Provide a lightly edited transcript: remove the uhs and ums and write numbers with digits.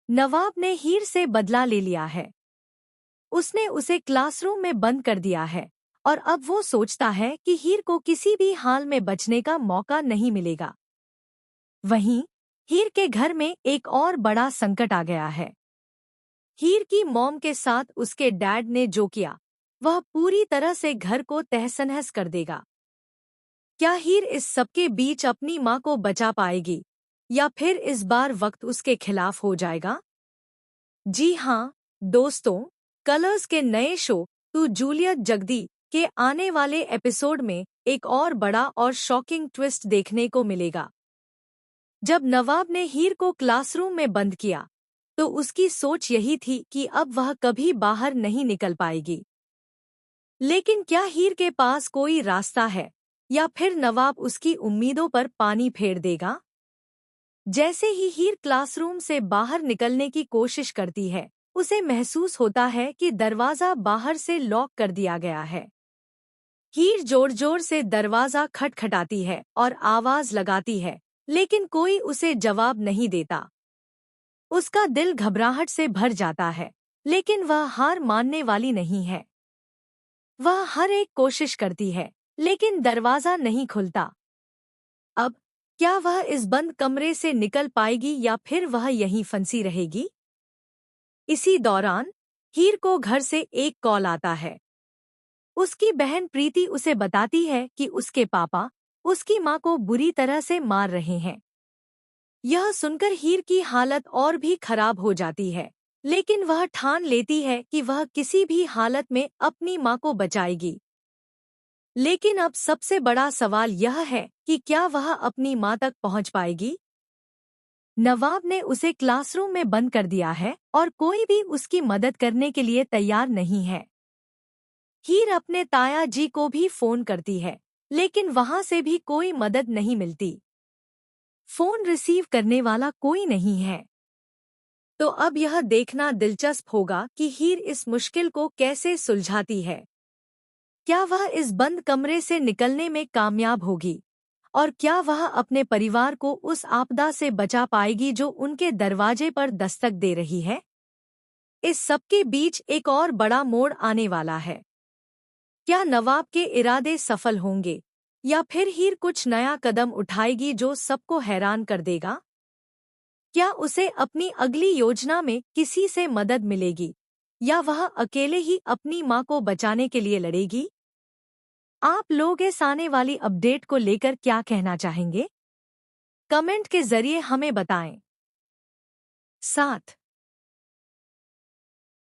नवाब ने हीर से बदला ले लिया है। उसने उसे क्लासरूम में बंद कर दिया है और अब वो सोचता है कि हीर को किसी भी हाल में बचने का मौका नहीं मिलेगा। वहीं हीर के घर में एक और बड़ा संकट आ गया है। हीर की मॉम के साथ उसके डैड ने जो किया वह पूरी तरह से घर को तहस-नहस कर देगा। क्या हीर इस सबके बीच अपनी मां को बचा पाएगी या फिर इस बार वक्त उसके खिलाफ हो जाएगा? जी हाँ दोस्तों, कलर्स के नए शो तू जूलियट जगदी के आने वाले एपिसोड में एक और बड़ा और शॉकिंग ट्विस्ट देखने को मिलेगा। जब नवाब ने हीर को क्लासरूम में बंद किया तो उसकी सोच यही थी कि अब वह कभी बाहर नहीं निकल पाएगी। लेकिन क्या हीर के पास कोई रास्ता है या फिर नवाब उसकी उम्मीदों पर पानी फेर देगा? जैसे ही हीर क्लासरूम से बाहर निकलने की कोशिश करती है, उसे महसूस होता है कि दरवाजा बाहर से लॉक कर दिया गया है। हीर जोर जोर से दरवाजा खटखटाती है और आवाज लगाती है, लेकिन कोई उसे जवाब नहीं देता। उसका दिल घबराहट से भर जाता है, लेकिन वह हार मानने वाली नहीं है। वह हर एक कोशिश करती है, लेकिन दरवाजा नहीं खुलता। अब क्या वह इस बंद कमरे से निकल पाएगी या फिर वह यहीं फंसी रहेगी? इसी दौरान हीर को घर से एक कॉल आता है। उसकी बहन प्रीति उसे बताती है कि उसके पापा उसकी मां को बुरी तरह से मार रहे हैं। यह सुनकर हीर की हालत और भी खराब हो जाती है, लेकिन वह ठान लेती है कि वह किसी भी हालत में अपनी मां को बचाएगी। लेकिन अब सबसे बड़ा सवाल यह है कि क्या वह अपनी मां तक पहुंच पाएगी? नवाब ने उसे क्लासरूम में बंद कर दिया है और कोई भी उसकी मदद करने के लिए तैयार नहीं है। हीर अपने ताया जी को भी फोन करती है, लेकिन वहां से भी कोई मदद नहीं मिलती। फोन रिसीव करने वाला कोई नहीं है। तो अब यह देखना दिलचस्प होगा कि हीर इस मुश्किल को कैसे सुलझाती है। क्या वह इस बंद कमरे से निकलने में कामयाब होगी? और क्या वह अपने परिवार को उस आपदा से बचा पाएगी जो उनके दरवाजे पर दस्तक दे रही है? इस सबके बीच एक और बड़ा मोड़ आने वाला है। क्या नवाब के इरादे सफल होंगे या फिर हीर कुछ नया कदम उठाएगी जो सबको हैरान कर देगा? क्या उसे अपनी अगली योजना में किसी से मदद मिलेगी या वह अकेले ही अपनी मां को बचाने के लिए लड़ेगी? आप लोग इस आने वाली अपडेट को लेकर क्या कहना चाहेंगे? कमेंट के जरिए हमें बताएं। 7